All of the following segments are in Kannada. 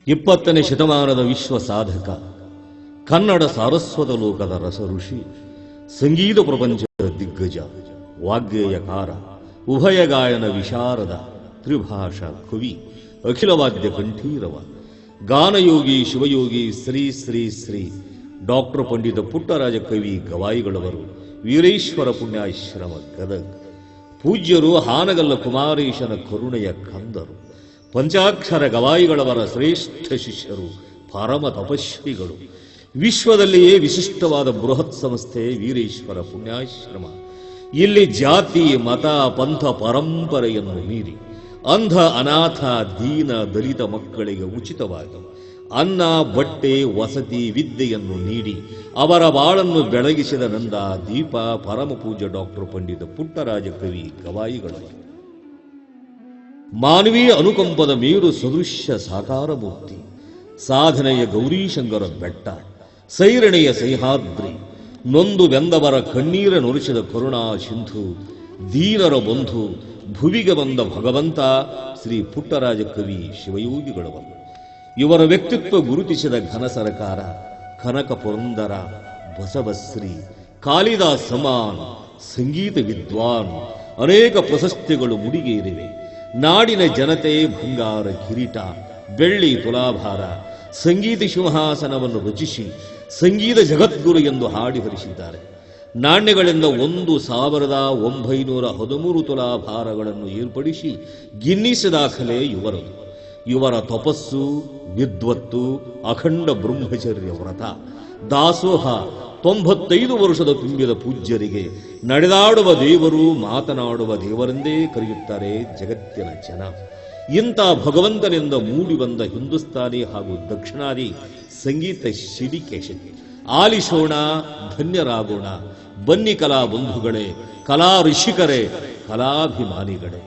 20ನೇ ಶತಮಾನದ ವಿಶ್ವ ಸಾಧಕ, ಕನ್ನಡ ಸಾರಸ್ವತ ಲೋಕದ ರಸ ಋಷಿ, ಸಂಗೀತ ಪ್ರಪಂಚದ ದಿಗ್ಗಜ, ವಾಗ್ಗೇಯಕಾರ, ಉಭಯ ಗಾಯನ ವಿಶಾರದ, ತ್ರಿಭಾಷಾ ಕವಿ, ಅಖಿಲವಾದ್ಯ ಕಂಠೀರವ, ಗಾನಯೋಗಿ ಶಿವಯೋಗಿ ಶ್ರೀ ಶ್ರೀ ಶ್ರೀ ಡಾಕ್ಟರ್ ಪಂಡಿತ ಪುಟ್ಟರಾಜ ಕವಿ ಗವಾಯಿಗಳವರು ವೀರೇಶ್ವರ ಪುಣ್ಯಾಶ್ರಮ ಗದಗ್. ಪೂಜ್ಯರು ಹಾನಗಲ್ಲ ಕುಮಾರೇಶನ ಕರುಣೆಯ ಕಂದರು. ಪಂಚಾಕ್ಷರ ಗವಾಯಿಗಳವರ ಶ್ರೇಷ್ಠ ಶಿಷ್ಯರು, ಪರಮ ತಪಸ್ವಿಗಳು. ವಿಶ್ವದಲ್ಲಿಯೇ ವಿಶಿಷ್ಟವಾದ ಬೃಹತ್ ಸಂಸ್ಥೆ ವೀರೇಶ್ವರ ಪುಣ್ಯಾಶ್ರಮ. ಇಲ್ಲಿ ಜಾತಿ ಮತ ಪಂಥ ಪರಂಪರೆಯನ್ನು ಮೀರಿ ಅಂಧ ಅನಾಥ ದೀನ ದಲಿತ ಮಕ್ಕಳಿಗೆ ಉಚಿತವಾಗಿ ಅನ್ನ ಬಟ್ಟೆ ವಸತಿ ವಿದ್ಯೆಯನ್ನು ನೀಡಿ ಅವರ ಬಾಳನ್ನು ಬೆಳಗಿಸಿದ ನಂದ ದೀಪ ಪರಮ ಪೂಜ್ಯ ಡಾಕ್ಟರ್ ಪಂಡಿತ ಪುಟ್ಟರಾಜ ಕವಿ ಗವಾಯಿಗಳವರು. ಮಾನವೀಯ ಅನುಕಂಪದ ಮೇರು ಸದೃಶ್ಯ ಸಾಕಾರ ಮೂರ್ತಿ, ಸಾಧನೆಯ ಗೌರೀಶಂಕರ ಬೆಟ್ಟ, ಸೈರಣೆಯ ಸಹ್ಯಾದ್ರಿ, ನೊಂದು ಬೆಂದವರ ಕಣ್ಣೀರ ನೊರಿಸಿದ ಕರುಣಾ ಸಿಂಧು, ದೀನರ ಬಂಧು, ಭುವಿಗೆ ಬಂದ ಭಗವಂತ ಶ್ರೀ ಪುಟ್ಟರಾಜ ಕವಿ ಶಿವಯೋಗಿಗಳವರು. ಇವರ ವ್ಯಕ್ತಿತ್ವ ಗುರುತಿಸಿದ ಘನ ಸರಕಾರ, ಕನಕ ಪುರಂದರ, ಬಸವಶ್ರೀ, ಕಾಳಿದಾಸ್ ಸಮಾನ್, ಸಂಗೀತ ವಿದ್ವಾನ್, ಅನೇಕ ಪ್ರಶಸ್ತಿಗಳು ಮುಡಿಗೇರಿವೆ. ನಾಡಿನ ಜನತೆ ಬಂಗಾರ ಕಿರೀಟ, ಬೆಳ್ಳಿ ತುಲಾಭಾರ, ಸಂಗೀತ ಸಿಂಹಾಸನವನ್ನು ರಚಿಸಿ ಸಂಗೀತ ಜಗದ್ಗುರು ಎಂದು ಹಾಡಿ ಹರಿಸಿದ್ದಾರೆ. ನಾಣ್ಯಗಳಿಂದ 1913 ತುಲಾಭಾರಗಳನ್ನು ಏರ್ಪಡಿಸಿ ಗಿನ್ನಿಸ್ ದಾಖಲೆ ಇವರದು. ಇವರ ತಪಸ್ಸು, ವಿದ್ವತ್ತು, ಅಖಂಡ ಬ್ರಹ್ಮಚರ್ಯ ವ್ರತ, ದಾಸೋಹ, 95 ವರ್ಷದ ತುಂಬಿದ ಪೂಜ್ಯರಿಗೆ ನಡೆದಾಡುವ ದೇವರು, ಮಾತನಾಡುವ ದೇವರೆಂದೇ ಕರೆಯುತ್ತಾರೆ ಜಗತ್ತಿನ ಜನ. ಇಂಥ ಭಗವಂತನಿಂದ ಮೂಡಿ ಬಂದ ಹಿಂದೂಸ್ತಾನಿ ಹಾಗೂ ದಕ್ಷಿಣಾದಿ ಸಂಗೀತ ಸಿಡಿಕೆ ಆಲಿಸೋಣ, ಧನ್ಯರಾಗೋಣ. ಬನ್ನಿ ಕಲಾ ಬಂಧುಗಳೇ, ಕಲಾ ಋಷಿಕರೇ, ಕಲಾಭಿಮಾನಿಗಳೇ.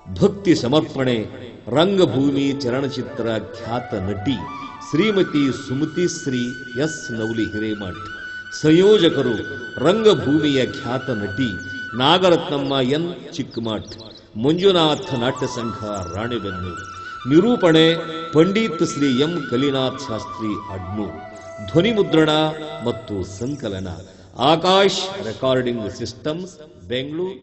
ಭಕ್ತಿ ಸಮರ್ಪಣೆ ರಂಗಭೂಮಿ ಚಲನಚಿತ್ರ ಖ್ಯಾತ ನಟಿ ಶ್ರೀಮತಿ ಸುಮತಿ ಶ್ರೀ ಎಸ್ ನವಲಿ ಹಿರೇಮಠ್. ಸಂಯೋಜಕರು ರಂಗಭೂಮಿಯ ಖ್ಯಾತ ನಟಿ ನಾಗರತ್ನಮ್ಮ ಎನ್ ಚಿಕ್ಕಮಠ್. ಮಂಜುನಾಥ ನಾಟ್ಯ ಸಂಘ ರಾಣೆಬೆನ್ನೂರು. ನಿರೂಪಣೆ ಪಂಡಿತ್ ಶ್ರೀ ಎಂ ಕಲಿನಾಥ್ ಶಾಸ್ತ್ರಿ ಅಡ್ನೂರ್. ಧ್ವನಿ ಮುದ್ರಣ ಮತ್ತು ಸಂಕಲನ ಆಕಾಶ್ ರೆಕಾರ್ಡಿಂಗ್ ಸಿಸ್ಟಮ್ಸ್, ಬೆಂಗಳೂರು.